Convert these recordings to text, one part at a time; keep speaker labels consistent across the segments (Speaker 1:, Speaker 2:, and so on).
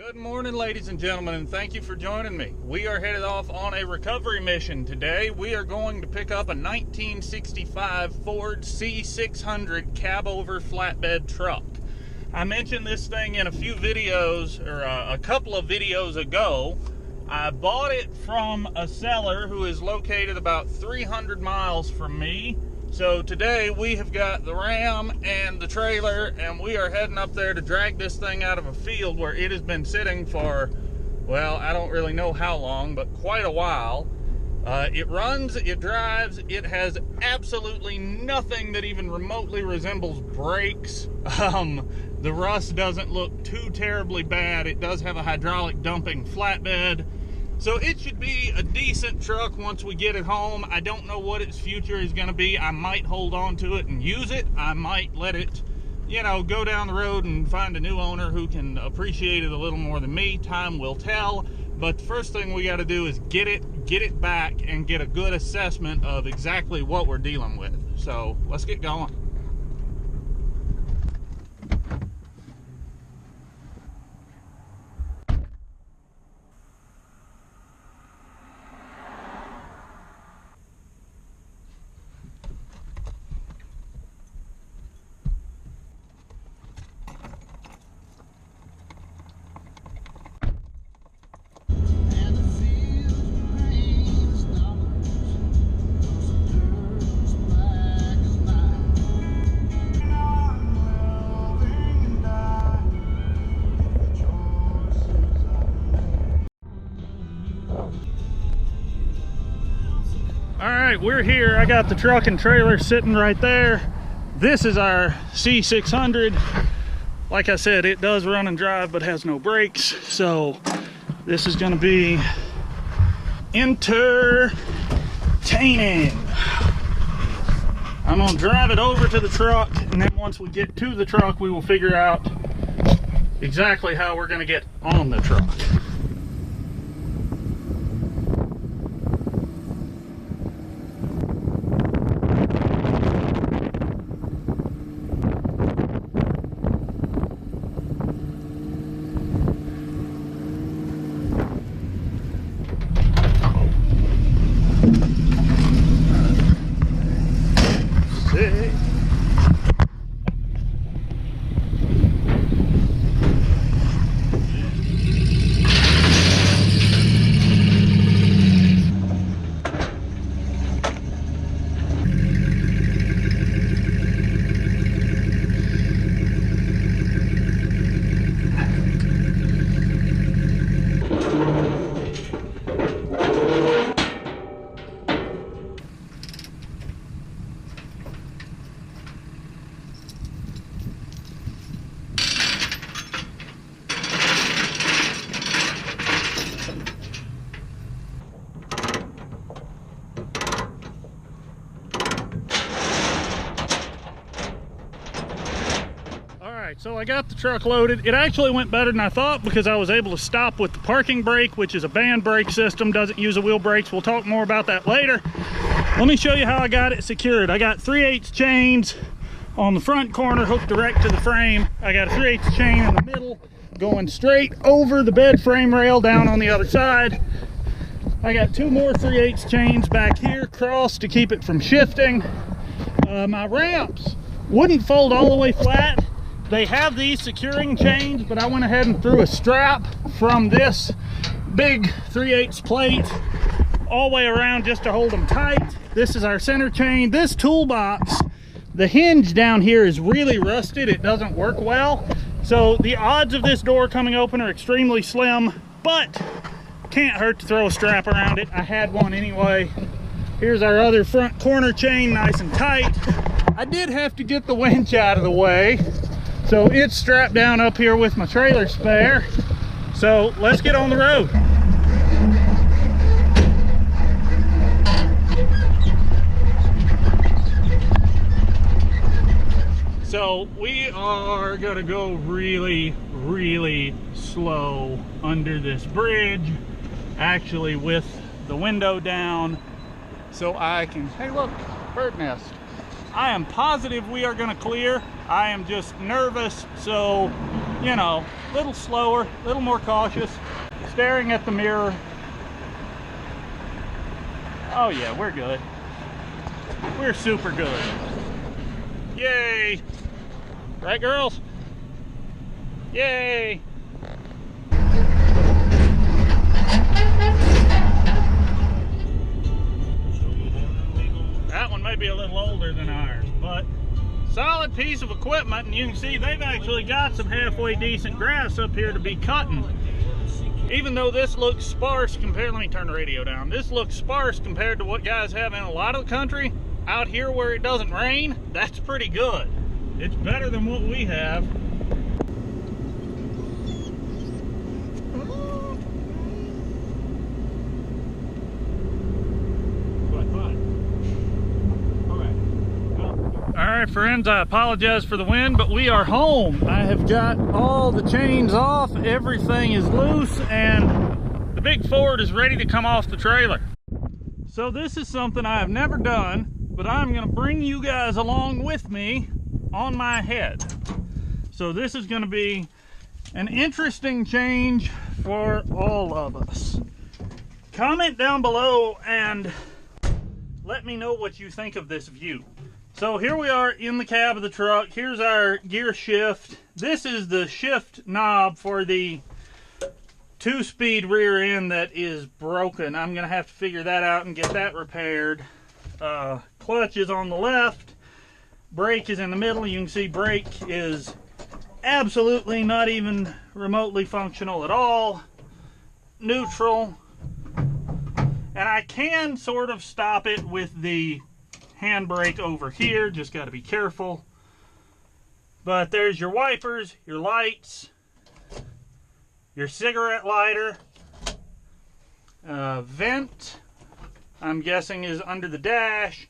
Speaker 1: Good morning, ladies and gentlemen, and thank you for joining me. We are headed off on a recovery mission today. We are going to pick up a 1965 Ford C600 cab-over flatbed truck. I mentioned this thing in a few videos, or a couple of videos ago. I bought it from a seller who is located about 300 miles from me. So today we have got the Ram and the trailer, and we are heading up there to drag this thing out of a field where it has been sitting for, well, I don't really know how long, but quite a while. It runs, it drives, it has absolutely nothing that even remotely resembles brakes. The rust doesn't look too terribly bad. It does have a hydraulic dumping flatbed. So it should be a decent truck once we get it home. I don't know what its future is going to be. I might hold on to it and use it. I might let it, go down the road and find a new owner who can appreciate it a little more than me. Time will tell. But the first thing we got to do is get it back and get a good assessment of exactly what we're dealing with. So let's get going. Alright, we're here. I got the truck and trailer sitting right there. This is our C600. Like I said, it does run and drive but has no brakes. So this is going to be entertaining. I'm going to drive it over to the truck, and then once we get to the truck, we will figure out exactly how we're going to get on the truck. So I got the truck loaded. It actually went better than I thought because I was able to stop with the parking brake, which is a band brake system, doesn't use a wheel brakes. We'll talk more about that later. Let me show you how I got it secured. I got 3/8 chains on the front corner hooked direct to the frame. I got a 3/8 chain in the middle going straight over the bed frame rail down on the other side. I got 2 more 3/8 chains back here crossed to keep it from shifting. My ramps wouldn't fold all the way flat. They have these securing chains, but I went ahead and threw a strap from this big 3/8 plate all the way around just to hold them tight. This is our center chain. This toolbox, the hinge down here is really rusted. It doesn't work well. So the odds of this door coming open are extremely slim, but can't hurt to throw a strap around it. I had one anyway. Here's our other front corner chain, nice and tight. I did have to get the winch out of the way. So it's strapped down up here with my trailer spare. So let's get on the road. So we are gonna go really, really slow under this bridge, actually with the window down, so I can, hey look, bird nest. I am positive we are gonna clear. I am just nervous, so, you know, little slower, a little more cautious, staring at the mirror. Oh yeah, we're good. We're super good. Yay! Right, girls? Yay! That one may be a little older than ours, but solid piece of equipment, and you can see they've actually got some halfway decent grass up here to be cutting. Even though this looks sparse compared, let me turn the radio down. This looks sparse compared to what guys have in a lot of the country. Out here where it doesn't rain, that's pretty good. It's better than what we have. Alright friends, I apologize for the wind, but we are home. I have got all the chains off, everything is loose, and the big Ford is ready to come off the trailer. So this is something I have never done, but I'm going to bring you guys along with me on my head. So this is going to be an interesting change for all of us. Comment down below and let me know what you think of this view. So here we are in the cab of the truck. Here's our gear shift. This is the shift knob for the 2-speed rear end that is broken. I'm gonna have to figure that out and get that repaired. Clutch is on the left. Brake is in the middle. You can see brake is absolutely not even remotely functional at all. Neutral. And I can sort of stop it with the handbrake over here, just got to be careful. But there's your wipers, your lights, your cigarette lighter, vent, I'm guessing is under the dash.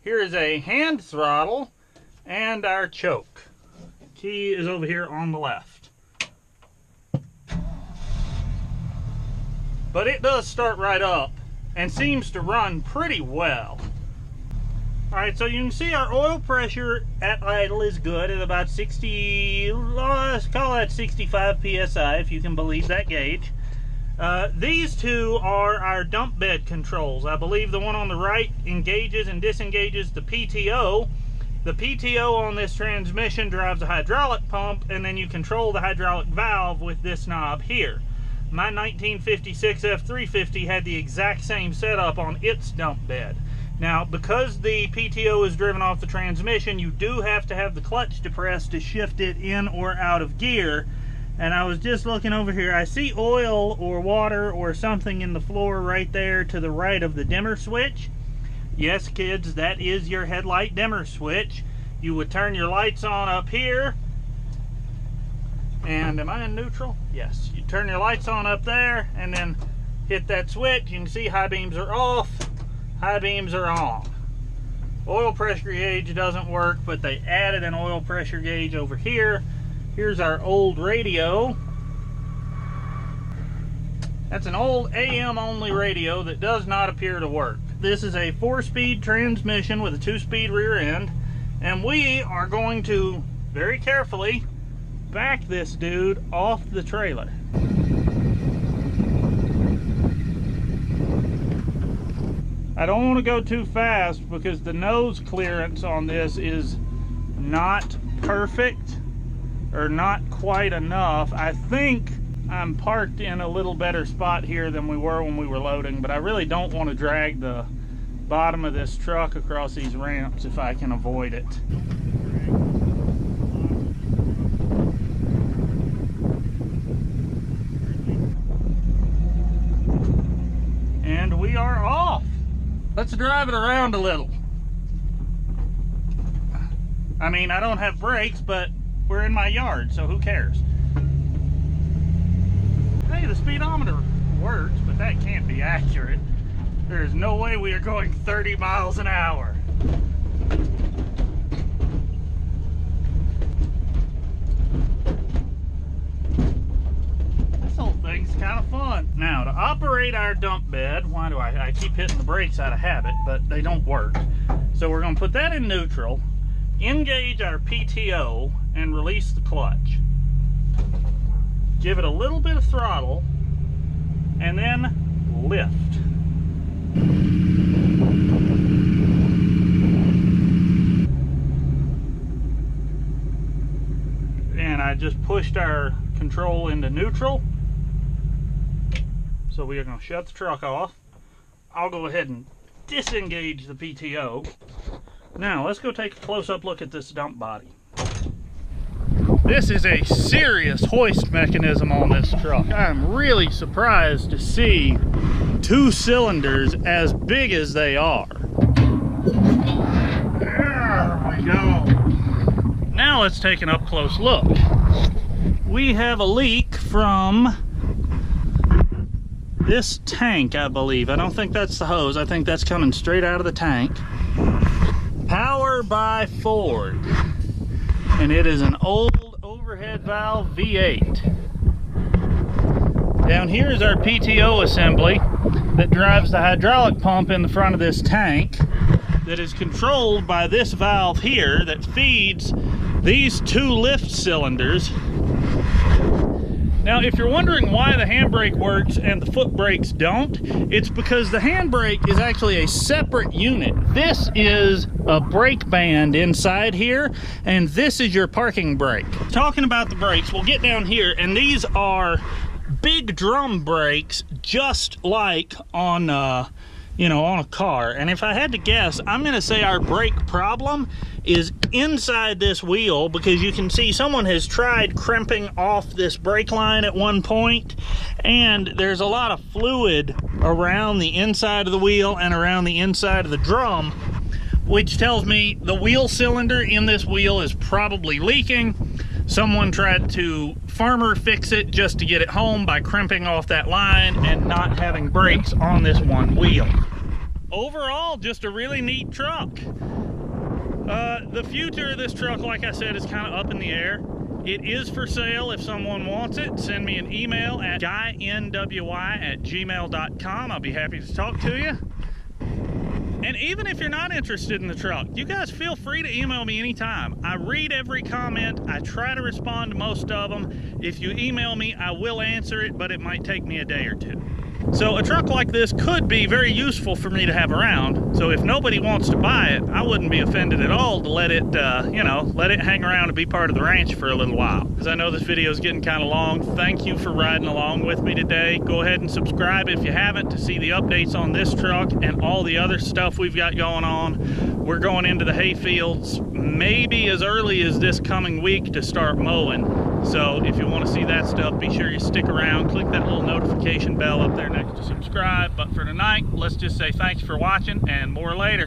Speaker 1: Here is a hand throttle and our choke. Key is over here on the left. But it does start right up and seems to run pretty well. Alright, so you can see our oil pressure at idle is good at about 60, let's call that 65 psi if you can believe that gauge. These two are our dump bed controls. I believe the one on the right engages and disengages the PTO. The PTO on this transmission drives a hydraulic pump, and then you control the hydraulic valve with this knob here. My 1956 F350 had the exact same setup on its dump bed. Now, because the PTO is driven off the transmission, you do have to have the clutch depressed to shift it in or out of gear. And I was just looking over here. I see oil or water or something in the floor right there to the right of the dimmer switch. Yes, kids, that is your headlight dimmer switch. You would turn your lights on up here. And am I in neutral? Yes. You turn your lights on up there and then hit that switch. You can see high beams are off. High beams are on. Oil pressure gauge doesn't work, but they added an oil pressure gauge over here. Here's our old radio. That's an old AM only radio that does not appear to work. This is a 4-speed transmission with a 2-speed rear end, and we are going to very carefully back this dude off the trailer. I don't want to go too fast because the nose clearance on this is not perfect or not quite enough. I think I'm parked in a little better spot here than we were when we were loading, but I really don't want to drag the bottom of this truck across these ramps if I can avoid it. And we are off. Let's drive it around a little. I mean, I don't have brakes, but we're in my yard, so who cares? Hey, the speedometer works, but that can't be accurate. There's no way we are going 30 miles an hour. This whole thing's kind of fun. Now, to operate our dump bed, why do I keep hitting the brakes out of habit, but they don't work. So we're going to put that in neutral, engage our PTO, and release the clutch. give it a little bit of throttle, and then lift. And I just pushed our control into neutral. So we are going to shut the truck off. I'll go ahead and disengage the PTO. Now let's go take a close-up look at this dump body. This is a serious hoist mechanism on this truck. I'm really surprised to see 2 cylinders as big as they are. There we go. Now let's take an up-close look. We have a leak from this tank, I believe. I don't think that's the hose. I think that's coming straight out of the tank. Power by Ford. And it is an old overhead valve V8. Down here is our PTO assembly that drives the hydraulic pump in the front of this tank, that is controlled by this valve here that feeds these 2 lift cylinders. Now, if you're wondering why the handbrake works and the foot brakes don't, it's because the handbrake is actually a separate unit. This is a brake band inside here, and this is your parking brake. Talking about the brakes, we'll get down here, and these are big drum brakes, just like on on a car. And if I had to guess, I'm gonna say our brake problem is inside this wheel, because you can see someone has tried crimping off this brake line at one point, and there's a lot of fluid around the inside of the wheel and around the inside of the drum, which tells me the wheel cylinder in this wheel is probably leaking. Someone tried to farmer fix it just to get it home by crimping off that line and not having brakes on this one wheel. Overall, just a really neat truck. The future of this truck, like I said, is kind of up in the air. It is for sale if someone wants it. Send me an email at guynwy@gmail.com. I'll be happy to talk to you. And even if you're not interested in the truck, you guys feel free to email me anytime. I read every comment. I try to respond to most of them. If you email me, I will answer it, but it might take me a day or 2. So a truck like this could be very useful for me to have around. So if nobody wants to buy it, I wouldn't be offended at all to let it, let it hang around and be part of the ranch for a little while. Because I know this video is getting kind of long. Thank you for riding along with me today. Go ahead and subscribe if you haven't to see the updates on this truck and all the other stuff we've got going on. We're going into the hay fields maybe as early as this coming week to start mowing. So if you want to see that stuff, be sure you stick around. Click that little notification bell up there next to subscribe. But for tonight, let's just say thanks for watching, and more later.